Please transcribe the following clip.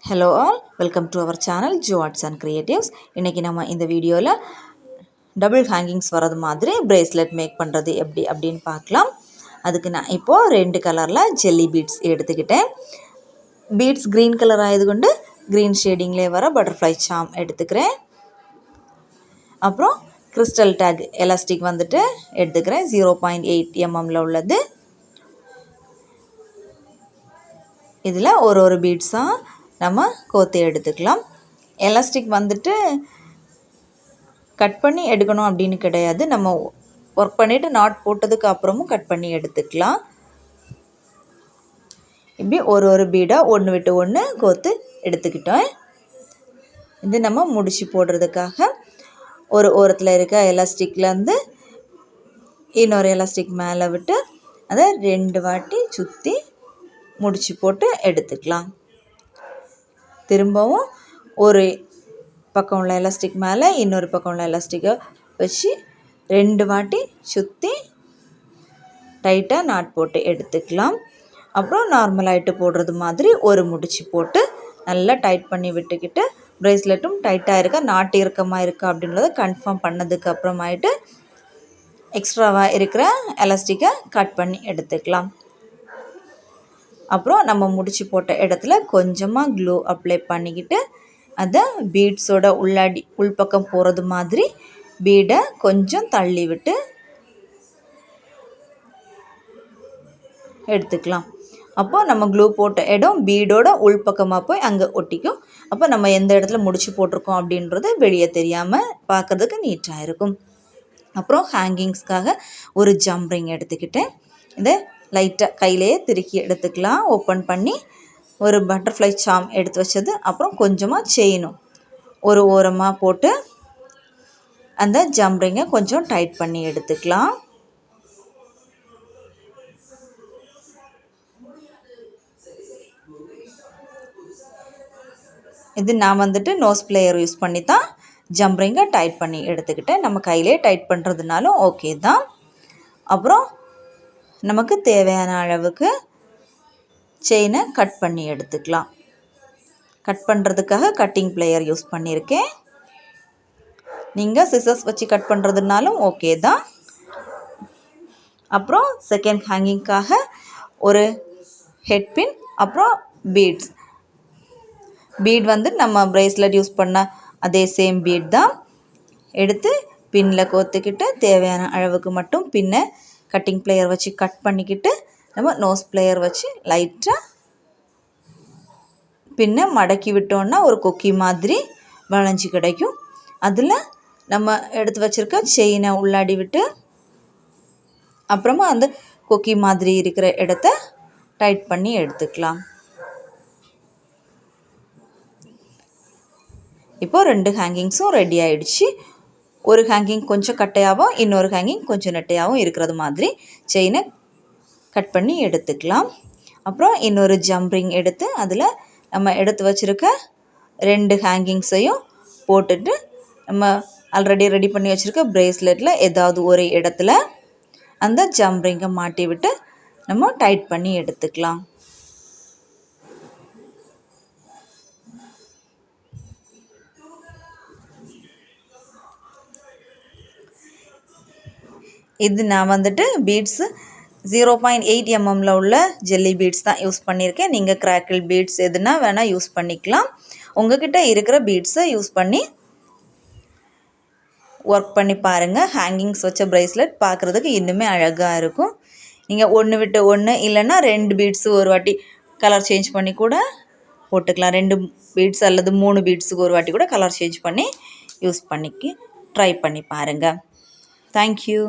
Hello all, welcome to our channel Joe Arts and Creatives. இன்னைக்கு நம்ம இந்த வீடியோல டபுள் ஹேங்கிங்ஸ் வரது மாதிரி பிரேஸ்லெட் மேக் பண்றது எப்படி அப்படினு பார்க்கலாம். அதுக்கு நான் இப்போ ரெண்டு கலர்ல ஜெல்லி பீட்ஸ் எடுத்துக்கிட்டேன். பீட்ஸ் green கலர் ஆயதுകൊണ്ട് green ஷேடிங்ல வர பட்டர்ஃப்ளை சார்ம் எடுத்துக்கிறேன். அப்புறம் கிறிஸ்டல் டாக் எலாஸ்டிக் வந்துட்டு எடுத்துக்கிறேன். 0.8 mm ல உள்ளது. இதில் ஒரு பீட்ஸாக நம்ம கோத்து எடுத்துக்கலாம். எலாஸ்டிக் வந்துட்டு கட் பண்ணி எடுக்கணும் அப்படின்னு கிடையாது. நம்ம ஒர்க் பண்ணிவிட்டு நாட் போட்டதுக்கு அப்புறமும் கட் பண்ணி எடுத்துக்கலாம். இப்படி ஒரு பீடாக ஒன்று விட்டு ஒன்று கோத்து எடுத்துக்கிட்டோம். இது நம்ம முடிச்சு போடுறதுக்காக ஒரு ஓரத்தில் இருக்க எலாஸ்டிக்லேருந்து இன்னொரு எலாஸ்டிக் மேலே விட்டு அதை 2 வாட்டி சுற்றி முடிச்சு போட்டு எடுத்துக்கலாம். திரும்பவும் ஒரு பக்கம் உள்ள எலாஸ்டிக் மேலே இன்னொரு பக்கம் உள்ள எலாஸ்டிக்கை வச்சு 2 வாட்டி சுற்றி டைட்டாக நாட் போட்டு எடுத்துக்கலாம். அப்புறம் நார்மலாகிட்டு போடுறது மாதிரி ஒரு முடிச்சு போட்டு நல்லா டைட் பண்ணி விட்டுக்கிட்டு ப்ரேஸ்லெட்டும் டைட்டாக இருக்கா நாட்டு இறுக்கமாக இருக்கா அப்படின்றத கன்ஃபார்ம் பண்ணதுக்கு அப்புறமாயிட்டு எக்ஸ்ட்ராவாக இருக்கிற எலாஸ்டிக்கை கட் பண்ணி எடுத்துக்கலாம். அப்புறம் நம்ம முடிச்சு போட்ட இடத்துல கொஞ்சமாக க்ளூ அப்ளை பண்ணிக்கிட்டு அதை பீட்ஸோட உள்பக்கம் போகிறது மாதிரி பீடை கொஞ்சம் தள்ளி விட்டு எடுத்துக்கலாம். அப்போ நம்ம க்ளூ போட்ட இடம் பீடோட உள்பக்கமாக போய் அங்கே ஒட்டிக்கும். அப்போ நம்ம எந்த இடத்துல முடிச்சு போட்டிருக்கோம் அப்படின்றது வெளியே தெரியாமல் பார்க்குறதுக்கு நீட்டாக இருக்கும். அப்புறம் ஹேங்கிங்ஸ்க்காக ஒரு ஜம்ப்ரிங் எடுத்துக்கிட்டேன். இதை லைட்டாக கையிலேயே திருக்கி எடுத்துக்கலாம். ஓப்பன் பண்ணி ஒரு பட்டர்ஃப்ளை சார்ம் எடுத்து வச்சது, அப்புறம் கொஞ்சமாக செயினும் ஒரு ஓரமாக போட்டு அந்த ஜம்ப்ரிங்கை கொஞ்சம் டைட் பண்ணி எடுத்துக்கலாம். இது நான் வந்துட்டு நோஸ் பிளேயர் யூஸ் பண்ணி தான் ஜம்ப்ரிங்கை டைட் பண்ணி எடுத்துக்கிட்டேன். நம்ம கையிலே டைட் பண்ணுறதுனாலும் ஓகே தான். அப்புறம் நமக்கு தேவையான அளவுக்கு செயினை கட் பண்ணி எடுத்துக்கலாம். கட் பண்ணுறதுக்காக கட்டிங் பிளேயர் யூஸ் பண்ணியிருக்கேன். நீங்கள் சிசர்ஸ் வச்சு கட் பண்ணுறதுனாலும் ஓகே தான். அப்புறம் செகண்ட் ஹேங்கிங்காக ஒரு ஹெட் பின், அப்புறம் பீட்ஸ். பீட் வந்து நம்ம ப்ரேஸ்லெட் யூஸ் பண்ண அதே சேம் பீட் தான் எடுத்து பின்னில் கோத்துக்கிட்டு தேவையான அளவுக்கு மட்டும் பின்னை கட்டிங் பிளேயர் வச்சு கட் பண்ணிக்கிட்டு நம்ம நோஸ் பிளேயர் வச்சு லைட்டாக பின்னை மடக்கி விட்டோன்னா ஒரு கொக்கி மாதிரி வளைஞ்சி கிடைக்கும். அதில் நம்ம எடுத்து வச்சுருக்க செயினை உள்ளாடி விட்டு அப்புறமா அந்த கொக்கி மாதிரி இருக்கிற இடத்த டைட் பண்ணி எடுத்துக்கலாம். இப்போது 2 ஹேங்கிங்ஸும் ரெடி ஆகிடுச்சு. ஒரு ஹேங்கிங் கொஞ்சம் கட்டையாகவும் இன்னொரு ஹேங்கிங் கொஞ்சம் நெட்டையாகவும் இருக்கிறது மாதிரி செயினை கட் பண்ணி எடுத்துக்கலாம். அப்புறம் இன்னொரு ஜம்ப்ரிங் எடுத்து அதில் நம்ம எடுத்து வச்சுருக்க 2 ஹேங்கிங்ஸையும் போட்டுட்டு நம்ம ஆல்ரெடி ரெடி பண்ணி வச்சுருக்க ப்ரேஸ்லெட்டில் ஏதாவது ஒரு இடத்துல அந்த ஜம்ப்ரிங்கை மாட்டி விட்டு நம்ம டைட் பண்ணி எடுத்துக்கலாம். இது நான் வந்துட்டு பீட்ஸு 0.8 mm உள்ள ஜெல்லி பீட்ஸ் தான் யூஸ் பண்ணியிருக்கேன். நீங்கள் கிராக்கிள் பீட்ஸ் எதுனா வேணால் யூஸ் பண்ணிக்கலாம். உங்கள்கிட்ட இருக்கிற பீட்ஸை யூஸ் பண்ணி ஒர்க் பண்ணி பாருங்கள். ஹேங்கிங்ஸ் வச்ச ப்ரேஸ்லெட் பார்க்குறதுக்கு இன்னுமே அழகாக இருக்கும். நீங்கள் ஒன்று விட்டு ஒன்று இல்லைன்னா 2 பீட்ஸு ஒரு வாட்டி கலர் சேஞ்ச் பண்ணி கூட போட்டுக்கலாம். 2 பீட்ஸ் அல்லது 3 பீட்ஸுக்கு ஒரு வாட்டி கூட கலர் சேஞ்ச் பண்ணி யூஸ் பண்ணிக்கி ட்ரை பண்ணி பாருங்கள். தேங்க்யூ.